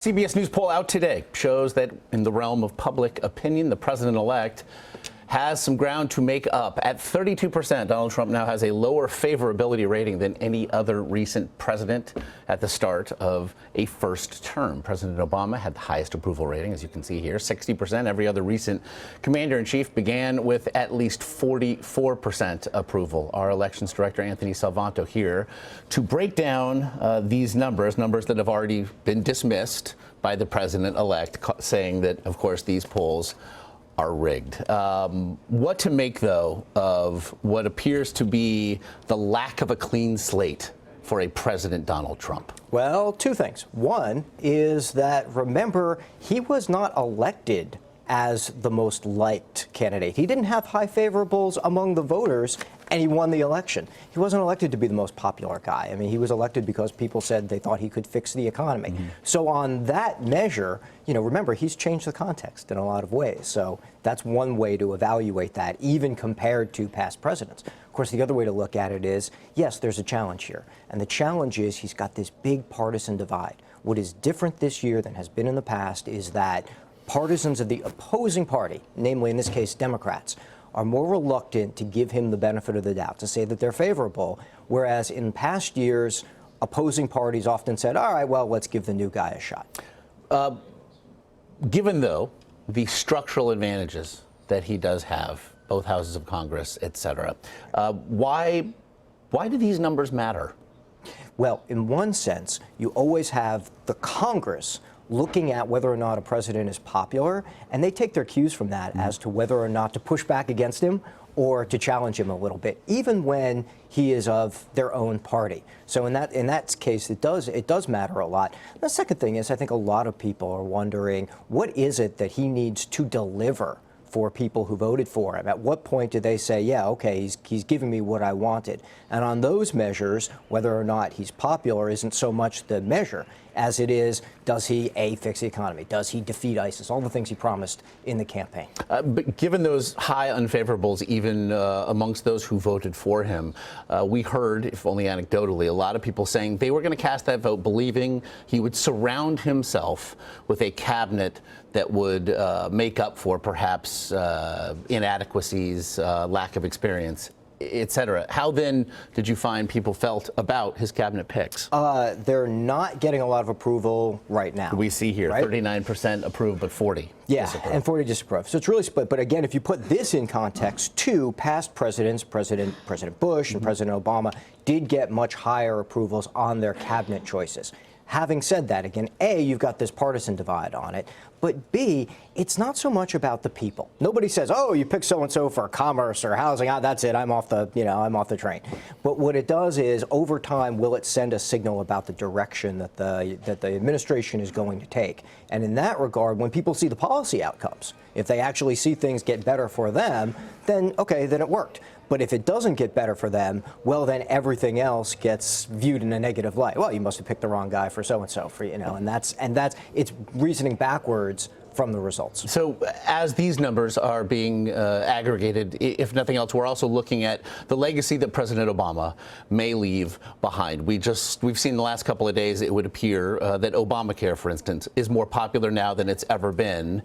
CBS News poll out today shows that in the realm of public opinion, the president-elect has some ground to make up. At 32%, Donald Trump now has a lower favorability rating than any other recent president at the start of a first term. President Obama had the highest approval rating, as you can see here, 60%. Every other recent commander-in-chief began with at least 44% approval. Our elections director, Anthony Salvanto, here to break down these numbers that have already been dismissed by the president-elect, saying that, of course, these polls are rigged. What to make, though, of what appears to be the lack of a clean slate for a President Donald Trump? Well, two things. One is that, remember, he was not elected as the most liked candidate. He didn't have high favorables among the voters, and he won the election. He wasn't elected to be the most popular guy. I mean, he was elected because people said they thought he could fix the economy. So on that measure, you know, remember, he's changed the context in a lot of ways. So that's one way to evaluate that, even compared to past presidents. Of course, the other way to look at it is, yes, there's a challenge here. And the challenge is he's got this big partisan divide. What is different this year than has been in the past is that partisans of the opposing party, namely in this case Democrats, are more reluctant to give him the benefit of the doubt, to say that they're favorable, whereas in past years, opposing parties often said, all right, well, let's give the new guy a shot. Given, though, the structural advantages that he does have, both houses of Congress, et cetera, why do these numbers matter? Well, in one sense, you always have the Congress looking at whether or not a president is popular, and they take their cues from that as to whether or not to push back against him or to challenge him a little bit, even when he is of their own party. So in that case, it does matter a lot. The second thing is, I think a lot of people are wondering, what is it that he needs to deliver for people who voted for him? At what point do they say, yeah, okay, he's giving me what I wanted? And on those measures, whether or not he's popular isn't so much the measure as it is, does he, A, fix the economy? Does he defeat ISIS? All the things he promised in the campaign. But given those high unfavorables, even amongst those who voted for him, we heard, if only anecdotally, a lot of people saying they were going to cast that vote believing he would surround himself with a cabinet that would make up for perhaps inadequacies, lack of experience, et cetera. How then did you find people felt about his cabinet picks? They're not getting a lot of approval right now. We see here, right? 39% approve, but 40 disapprove. And 40 disapprove. So it's really split. But again, if you put this in context, two past presidents, President Bush and President Obama, did get much higher approvals on their cabinet choices. Having said that, again, A, you've got this partisan divide on it, but B, it's not so much about the people. Nobody says, oh, you pick so-and-so for commerce or housing, that's it, I'm off the train. But what it does is, over time, will it send a signal about the direction that the administration is going to take? And in that regard, when people see the policy outcomes, if they actually see things get better for them, then, okay, then it worked. But if it doesn't get better for them, well, then everything else gets viewed in a negative light. Well, you must have picked the wrong guy for so-and-so, and that's it's reasoning backwards from the results. So as these numbers are being aggregated, if nothing else, we're also looking at the legacy that President Obama may leave behind. We've seen the last couple of days, it would appear that Obamacare, for instance, is more popular now than it's ever been.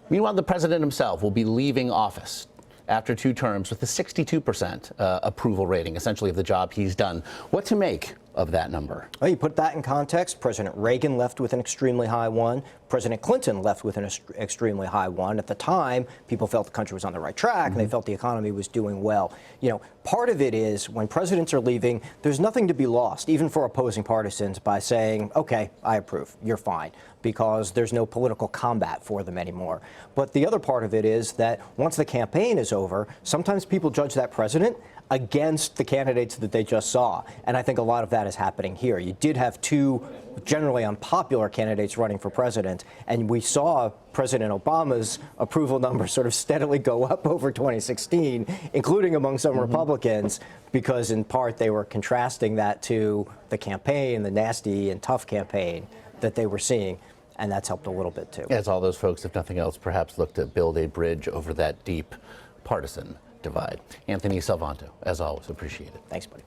Meanwhile, the president himself will be leaving office after 2 terms with a 62% approval rating, essentially, of the job he's done. What to make of that number? Well, you put that in context. President Reagan left with an extremely high one. President Clinton left with an extremely high one. At the time, people felt the country was on the right track, and they felt the economy was doing well. You know, part of it is when presidents are leaving, there's nothing to be lost, even for opposing partisans, by saying, okay, I approve, you're fine, because there's no political combat for them anymore. But the other part of it is that once the campaign is over, sometimes people judge that president against the candidates that they just saw. And I think a lot of that is happening here. You did have 2 generally unpopular candidates running for president, and we saw President Obama's approval numbers sort of steadily go up over 2016, including among some Republicans, because in part they were contrasting that to the campaign, the nasty and tough campaign that they were seeing. And that's helped a little bit, too. As all those folks, if nothing else, perhaps look to build a bridge over that deep partisan divide. Anthony Salvanto, as always, appreciate it. Thanks, buddy.